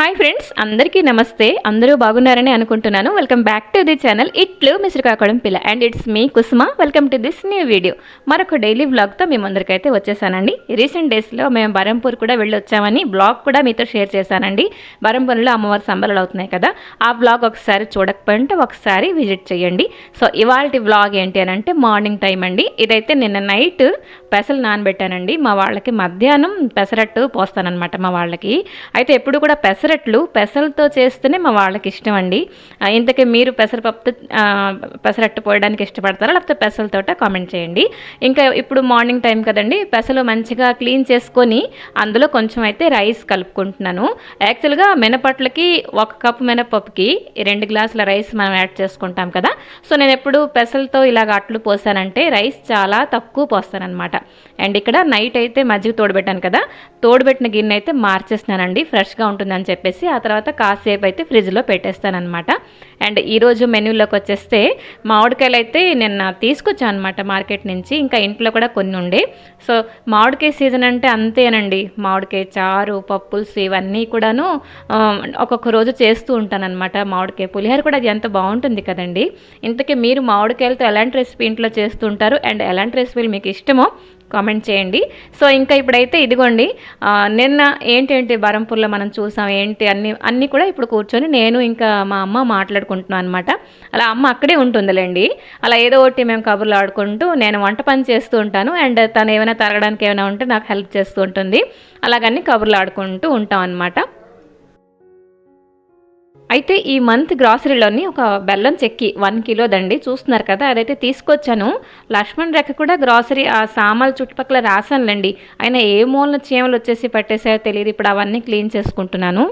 Hi friends, అందరికీ నమస్తే. అందరూ బాగున్నారని అనుకుంటున్నాను. Welcome back to the channel ఇట్లు మిశ్ర కాకడం పిల్ల and it's me Kusuma. Welcome to this new video. మరొక డైలీ వ్లాగ్తో మీ ముందరికైతే వచ్చేసానండి. రీసెంట్ డేస్లో మేము బరంపూర్ కూడా వెళ్ళి వచ్చామని బ్లాగ్ కూడా మీతో షేర్ చేశానండి. బరంపూర్లో అమ్మవారి సంబరాలు అవుతున్నాయి కదా, ఆ వ్లాగ్ ఒకసారి చూడకపోయింటే ఒకసారి విజిట్ చేయండి. సో ఇవాళ వ్లాగ్ ఏంటి అని అంటే మార్నింగ్ టైం అండి. ఇదైతే నిన్న నైట్ పెసలు నానబెట్టానండి. మా వాళ్ళకి మధ్యాహ్నం పెసరట్టు పోస్తానన్నమాట. మా వాళ్ళకి అయితే ఎప్పుడు కూడా పెసలతో చేస్తేనే మా వాళ్ళకి ఇష్టం అండి. ఇంతకీ మీరు పెసరట్టు పోయడానికి ఇష్టపడతారా లేకపోతే పెసలతోట కామెంట్ చేయండి. ఇంకా ఇప్పుడు మార్నింగ్ టైం కదండి, పెసలు మంచిగా క్లీన్ చేసుకొని అందులో కొంచెం అయితే రైస్ కలుపుకుంటున్నాను. యాక్చువల్గా మినపట్లకి 1 కప్పు మినపప్పుకి 2 గ్లాసుల రైస్ మనం యాడ్ చేసుకుంటాం కదా. సో నేను ఎప్పుడు పెసలతో ఇలాగ అట్లు పోసానంటే రైస్ చాలా తక్కువ పోస్తానన్నమాట. అండ్ ఇక్కడ నైట్ అయితే మజ్జిగ తోడబెట్టాను కదా, తోడబెట్టిన గిన్నె అయితే మార్చేస్తున్నానండి, ఫ్రెష్గా ఉంటుందని చెప్పేసి. ఆ తర్వాత కాసేపు అయితే ఫ్రిడ్జ్లో పెట్టేస్తానమాట. అండ్ ఈరోజు మెన్యూలోకి వచ్చేస్తే మామిడికాయలు అయితే నిన్న తీసుకొచ్చాను అనమాట మార్కెట్ నుంచి. ఇంకా ఇంట్లో కూడా కొన్ని ఉండే. సో మామిడికాయ సీజన్ అంటే అంతేనండి, మామిడికాయ చారు, పప్పుల్స్ ఇవన్నీ కూడాను ఒక్కొక్క రోజు చేస్తూ ఉంటానన్నమాట. మామిడికాయ పులిహోర కూడా అది ఎంత బాగుంటుంది కదండి. ఇంతకీ మీరు మామిడికాయలతో ఎలాంటి రెసిపీ ఇంట్లో చేస్తూ ఉంటారు అండ్ ఎలాంటి రెసిపీలు మీకు ఇష్టమో కామెంట్ చేయండి. సో ఇంకా ఇప్పుడైతే ఇదిగోండి, నిన్న ఏంటంటే బరంపూర్లో మనం చూసాం ఏంటి అన్నీ కూడా ఇప్పుడు కూర్చొని నేను ఇంకా మా అమ్మ మాట్లాడుకుంటున్నాను అనమాట. అలా అమ్మ అక్కడే ఉంటుందిలేండి. అలా ఏదో ఒకటి మేము కబుర్లు ఆడుకుంటూ నేను వంట పని చేస్తూ ఉంటాను అండ్ తను ఏమైనా తరగడానికి ఏమైనా ఉంటే నాకు హెల్ప్ చేస్తూ ఉంటుంది. అలాగన్నీ కబుర్లు ఆడుకుంటూ ఉంటాం అనమాట. అయితే ఈ మంత్ గ్రాసరీలోని ఒక బెల్లం చెక్కి 1 కిలోదండి, చూస్తున్నారు కదా, అదైతే తీసుకొచ్చాను. లక్ష్మణ్ రేఖ కూడా గ్రాసరీ ఆ సామాన్ల చుట్టుపక్కల రాసానులేండి. అయినా ఏ మూలన చీమలు వచ్చేసి పట్టేసాయో తెలియదు. ఇప్పుడు అవన్నీ క్లీన్ చేసుకుంటున్నాను.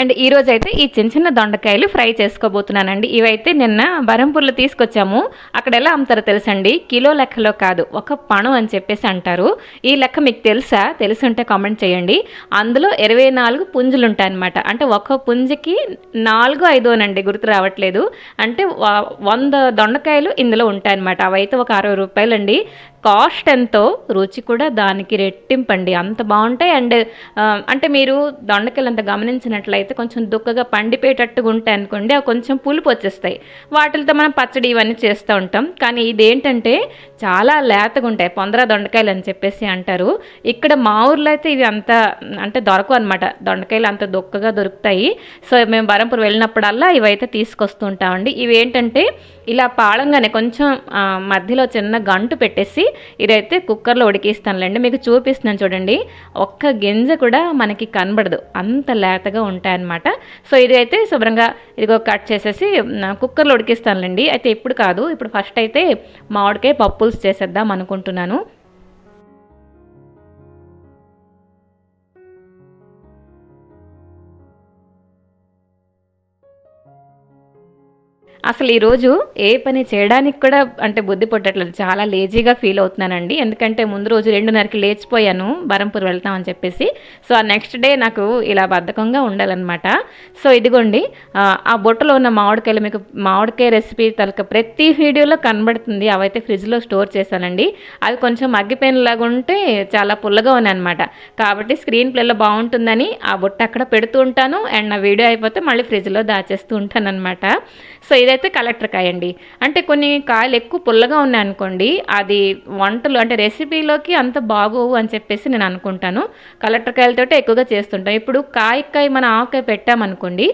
అండ్ ఈరోజు అయితే ఈ చిన్న దొండకాయలు ఫ్రై చేసుకోబోతున్నానండి. ఇవైతే నిన్న బరంపూర్లో తీసుకొచ్చాము. అక్కడ ఎలా అమ్ముతారో తెలుసండి, కిలో లెక్కలో కాదు, ఒక పణం అని చెప్పేసి అంటారు. ఈ లెక్క మీకు తెలుసా? తెలుసుంటే కామెంట్ చేయండి. అందులో 24 పుంజులు ఉంటాయన్నమాట. అంటే ఒక పుంజుకి 4-5 గుర్తు రావట్లేదు. అంటే 100 దొండకాయలు ఇందులో ఉంటాయన్నమాట. అవైతే ఒక 60 రూపాయలండి. కాస్ట్ ఎంతో, రుచి కూడా దానికి రెట్టింపండి, అంత బాగుంటాయి. అండ్ అంటే మీరు దొండకాయలు అంత గమనించినట్లయితే కొంచెం దుక్కగా పండిపోయేటట్టుగా ఉంటాయి అనుకోండి, అవి కొంచెం పులుపు వచ్చేస్తాయి. వాటితో మనం పచ్చడి ఇవన్నీ చేస్తూ ఉంటాం. కానీ ఇదేంటంటే చాలా లేతగా ఉంటాయి, పొందర దొండకాయలు అని చెప్పేసి అంటారు. ఇక్కడ మా ఊర్లో అయితే ఇవి అంత అంటే దొరకవు అనమాట, దొండకాయలు అంత దుక్కగా దొరుకుతాయి. సో మేము బరంపూర్ వెళ్ళినప్పుడల్లా ఇవైతే తీసుకొస్తూ ఉంటామండి. ఇవి ఏంటంటే ఇలా పాళంగానే కొంచెం మధ్యలో చిన్న గంటు పెట్టేసి ఇదైతే కుక్కర్లో ఉడికిస్తానులేండి. మీకు చూపిస్తున్నాను చూడండి, ఒక్క గింజ కూడా మనకి కనబడదు, అంత లేతగా ఉంటాయన్నమాట. సో ఇది అయితే శుభ్రంగా ఇదిగో కట్ చేసేసి కుక్కర్లో ఉడికిస్తానులేండి. అయితే ఇప్పుడు కాదు, ఇప్పుడు ఫస్ట్ అయితే మామిడికాయ పప్పుల్స్ చేసేద్దాం అనుకుంటున్నాను. అసలు ఈరోజు ఏ పని చేయడానికి కూడా అంటే బుద్ధి పుట్టట్లేదు, చాలా లేజీగా ఫీల్ అవుతున్నానండి. ఎందుకంటే ముందు రోజు 2:30కి లేచిపోయాను బరంపూర్ వెళ్తామని చెప్పేసి. సో ఆ నెక్స్ట్ డే నాకు ఇలా బద్ధకంగా ఉండాలన్నమాట. సో ఇదిగోండి, ఆ బుట్టలో ఉన్న మామిడికాయలు మీకు మామిడికాయ రెసిపీ తలక ప్రతి వీడియోలో కనబడుతుంది. అవైతే ఫ్రిడ్జ్లో స్టోర్ చేశానండి. అవి కొంచెం మగ్గిపోయినలాగా ఉంటే చాలా పుల్లగా ఉన్నాయన్నమాట. కాబట్టి స్క్రీన్ ప్లేలో బాగుంటుందని ఆ బుట్ట అక్కడ పెడుతూ ఉంటాను. అండ్ నా వీడియో అయిపోతే మళ్ళీ ఫ్రిడ్జ్లో దాచేస్తూ ఉంటాను అనమాట. సో ఇదైతే కలెక్టర్ కాయ అండి. అంటే కొన్ని కాయలు ఎక్కువ పుల్లగా ఉన్నాయనుకోండి, అది వంటలు అంటే రెసిపీలోకి అంత బాగోవు అని చెప్పేసి నేను అనుకుంటాను. కలెక్టర్ కాయలతో ఎక్కువగా చేస్తుంటాం. ఇప్పుడు కాయ మన ఆవకాయ పెట్టామనుకోండి,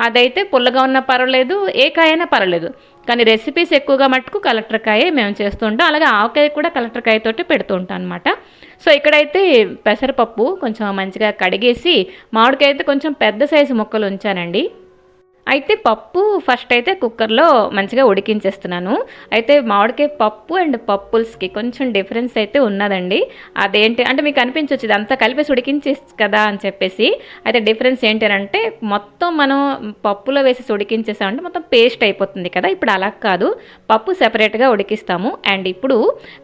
అదైతే పుల్లగా ఉన్నా పర్వాలేదు, ఏ కాయ అయినా పర్వాలేదు. కానీ రెసిపీస్ ఎక్కువగా మట్టుకు కలెక్టర్ కాయే మేము చేస్తూ ఉంటాం. అలాగే ఆవకాయ కూడా కలెక్టర్ కాయతోటి పెడుతూ ఉంటాం అనమాట. సో ఇక్కడైతే పెసరపప్పు కొంచెం మంచిగా కడిగేసి మామిడికాయ అయితే కొంచెం పెద్ద సైజు ముక్కలు ఉంచానండి. అయితే పప్పు ఫస్ట్ అయితే కుక్కర్లో మంచిగా ఉడికించేస్తున్నాను. అయితే మామిడికాయ పప్పు అండ్ పప్పుల్స్కి కొంచెం డిఫరెన్స్ అయితే ఉన్నదండి. అదేంటి అంటే మీకు అనిపించవచ్చు ఇదంతా కలిపేసి ఉడికించేసి కదా అని చెప్పేసి. అయితే డిఫరెన్స్ ఏంటి అంటే మొత్తం మనం పప్పులో వేసి ఉడికించేసామంటే మొత్తం పేస్ట్ అయిపోతుంది కదా. ఇప్పుడు అలా కాదు, పప్పు సెపరేట్గా ఉడికిస్తాము. అండ్ ఇప్పుడు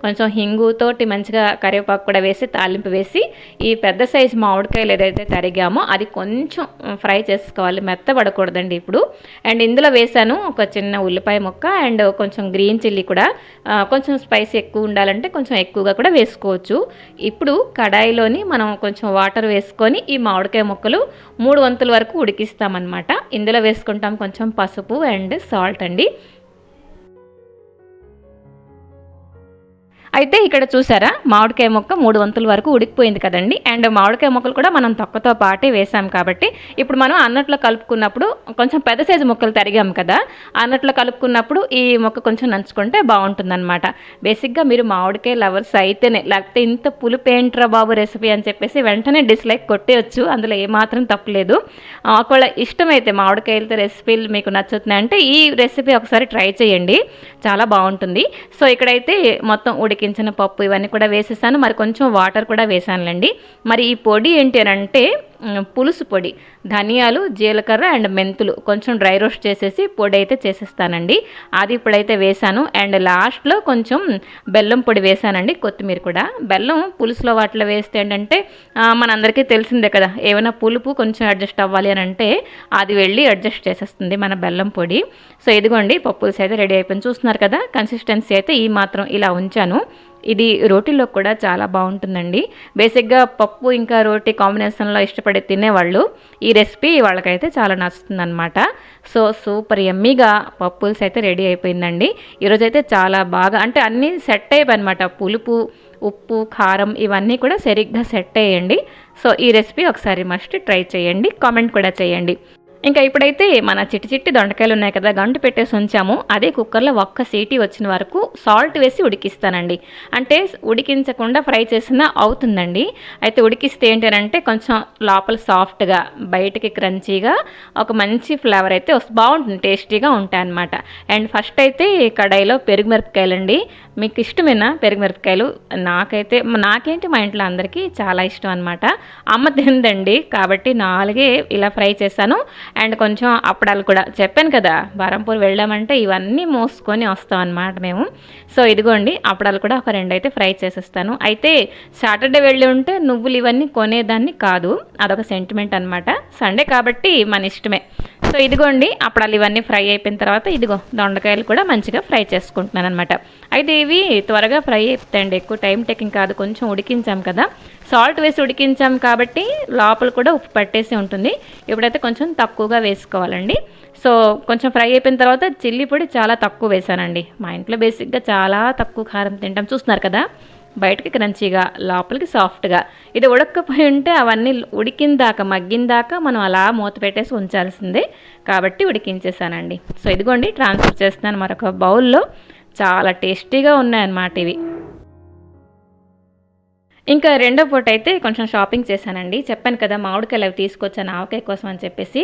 కొంచెం హింగుతోటి మంచిగా కరివేపాకు కూడా వేసి తాలింపు వేసి ఈ పెద్ద సైజు మామిడికాయలు ఏదైతే తరిగామో అది కొంచెం ఫ్రై చేసుకోవాలి, మెత్తబడకూడదండి. ఇప్పుడు. అండ్ ఇందులో వేసాను ఒక చిన్న ఉల్లిపాయ ముక్క అండ్ కొంచెం గ్రీన్ చిల్లీ కూడా. కొంచెం స్పైసీ ఎక్కువ ఉండాలంటే కొంచెం ఎక్కువగా కూడా వేసుకోవచ్చు. ఇప్పుడు కడాయిలోని మనం కొంచెం వాటర్ వేసుకొని ఈ మామిడికాయ ముక్కలు 3 వంతుల వరకు ఉడికిస్తామన్నమాట. ఇందులో వేసుకుంటాం కొంచెం పసుపు అండ్ సాల్ట్ అండి. అయితే ఇక్కడ చూసారా మామిడికాయ ముక్క 3 వంతుల వరకు ఉడికిపోయింది కదండి. అండ్ మామిడికాయ ముక్కలు కూడా మనం తొక్కతో పాటే వేసాం కాబట్టి ఇప్పుడు మనం అన్నట్లో కలుపుకున్నప్పుడు కొంచెం పెద్ద సైజు ముక్కలు తరిగాం కదా, అన్నట్లో కలుపుకున్నప్పుడు ఈ ముక్క కొంచెం నంచుకుంటే బాగుంటుందన్నమాట. బేసిక్గా మీరు మామిడికాయ లవర్స్ అయితేనే, లేకపోతే ఇంత పులుపు ఏంట్రా బాబు రెసిపీ అని చెప్పేసి వెంటనే డిస్లైక్ కొట్టేయచ్చు, అందులో ఏమాత్రం తప్పులేదు. ఒకవేళ ఇష్టమైతే మామిడికాయలతో రెసిపీలు మీకు నచ్చుతున్నాయంటే ఈ రెసిపీ ఒకసారి ట్రై చేయండి, చాలా బాగుంటుంది. సో ఇక్కడైతే మొత్తం ఉడికించిన పప్పు ఇవన్నీ కూడా వేసేసాను, మరి కొంచెం వాటర్ కూడా వేసానులేండి. మరి ఈ పొడి ఏంటి అని అంటే పులుసు పొడి, ధనియాలు, జీలకర్ర అండ్ మెంతులు కొంచెం డ్రై రోస్ట్ చేసేసి పొడి అయితే చేసేస్తానండి. అది ఇప్పుడైతే వేసాను. అండ్ లాస్ట్లో కొంచెం బెల్లం పొడి వేసానండి, కొత్తిమీర కూడా. బెల్లం పులుసులో వాటిలో వేస్తే ఏంటంటే మనందరికీ తెలిసిందే కదా, ఏమైనా పులుపు కొంచెం అడ్జస్ట్ అవ్వాలి అని అంటే అది వెళ్ళి అడ్జస్ట్ చేసేస్తుంది మన బెల్లం పొడి. సో ఇదిగోండి పప్పులుసు అయితే రెడీ అయిపోయింది, చూస్తున్నారు కదా. కన్సిస్టెన్సీ అయితే ఈ మాత్రం ఇలా ఉంచాను. ఇది రోటీలో కూడా చాలా బాగుంటుందండి. బేసిక్గా పప్పు ఇంకా రోటీ కాంబినేషన్లో ఇష్టపడి తినేవాళ్ళు ఈ రెసిపీ వాళ్ళకైతే చాలా నచ్చుతుంది అనమాట. సో సూపర్ యమ్మీగా పప్పుల్స్ అయితే రెడీ అయిపోయిందండి. ఈరోజైతే చాలా బాగా అంటే అన్నీ సెట్ అయిపోయి అనమాట. పులుపు, ఉప్పు, కారం ఇవన్నీ కూడా సరిగ్గా సెట్ అయ్యండి. సో ఈ రెసిపీ ఒకసారి మస్ట్ ట్రై చేయండి, కామెంట్ కూడా చేయండి. ఇంకా ఇప్పుడైతే మన చిట్టి దొండకాయలు ఉన్నాయి కదా, గంటు పెట్టేసి ఉంచాము. అదే కుక్కర్లో ఒక్క సీటీ వచ్చిన వరకు సాల్ట్ వేసి ఉడికిస్తానండి. అంటే ఉడికించకుండా ఫ్రై చేసినా అవుతుందండి. అయితే ఉడికిస్తే ఏంటంటే కొంచెం లోపల సాఫ్ట్గా బయటికి క్రంచీగా ఒక మంచి ఫ్లేవర్ అయితే బాగుంటుంది, టేస్టీగా ఉంటాయి అన్నమాట. అండ్ ఫస్ట్ అయితే కడాయిలో పెరుగు మిరపకాయలండి. మీకు ఇష్టమేనా పెరుగు మిరపకాయలు? నాకేంటి మా ఇంట్లో అందరికీ చాలా ఇష్టం అనమాట. అమ్మ తిందండి కాబట్టి 4 ఇలా ఫ్రై చేశాను. అండ్ కొంచెం అప్పడాలు కూడా, చెప్పాను కదా బారంపూర్ వెళ్ళామంటే ఇవన్నీ మోసుకొని వస్తాం అన్నమాట మేము. సో ఇదిగోండి అప్పడాలు కూడా ఒక 2 అయితే ఫ్రై చేసేస్తాను. అయితే సాటర్డే వెళ్ళి ఉంటే నువ్వులు ఇవన్నీ కొనేదాన్ని కాదు, అదొక సెంటిమెంట్ అనమాట. సండే కాబట్టి మన ఇష్టమే. సో ఇదిగోండి అప్పడాలు ఇవన్నీ ఫ్రై అయిపోయిన తర్వాత ఇదిగో దొండకాయలు కూడా మంచిగా ఫ్రై చేసుకుంటున్నాను అనమాట. అయితే ఇవి త్వరగా ఫ్రై అయిపోతాయండి, ఎక్కువ టైం టేకింగ్ కాదు. కొంచెం ఉడికించాం కదా, సాల్ట్ వేసి ఉడికించాం కాబట్టి లోపల కూడా ఉప్పు పట్టేసి ఉంటుంది. ఇప్పుడైతే కొంచెం తక్కువగా వేసుకోవాలండి. సో కొంచెం ఫ్రై అయిపోయిన తర్వాత చిల్లీ పొడి చాలా తక్కువ వేసానండి. మా ఇంట్లో బేసిక్గా చాలా తక్కువ కారం తింటాం, చూస్తున్నారు కదా. బయటకి క్రంచీగా లోపలికి సాఫ్ట్గా. ఇది ఉడక్కపోయి ఉంటే అవన్నీ ఉడికిందాక మగ్గిందాక మనం అలా మూత పెట్టేసి ఉంచాల్సిందే, కాబట్టి ఉడికించేసానండి. సో ఇదిగోండి ట్రాన్స్ఫర్ చేస్తున్నాను మరొక బౌల్లో. చాలా టేస్టీగా ఉన్నాయన్నమాట ఇవి. ఇంకా రెండో పూట అయితే కొంచెం షాపింగ్ చేశానండి. చెప్పాను కదా మామిడికాయలు అవి తీసుకొచ్చాను ఆవకాయ కోసం అని చెప్పేసి.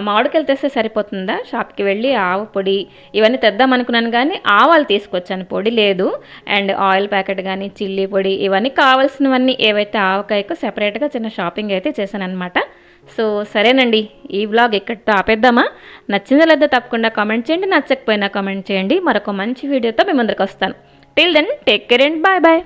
మామిడికాయలు తెస్తే సరిపోతుందా, షాప్కి వెళ్ళి ఆవ పొడి ఇవన్నీ తెద్దాం అనుకున్నాను కానీ ఆవాలు తీసుకొచ్చాను, పొడి లేదు. అండ్ ఆయిల్ ప్యాకెట్ కానీ చిల్లీ పొడి ఇవన్నీ కావాల్సినవన్నీ ఏవైతే ఆవకాయకు సెపరేట్గా చిన్న షాపింగ్ అయితే చేశాను అనమాట. సో సరేనండి, ఈ వ్లాగ్ ఇక్కడితో ఆపేద్దామా? నచ్చిందో లేదో తప్పకుండా కామెంట్ చేయండి, నచ్చకపోయినా కామెంట్ చేయండి. మరొక మంచి వీడియోతో మీ ముందరికి వస్తాను. Till then take care and bye bye.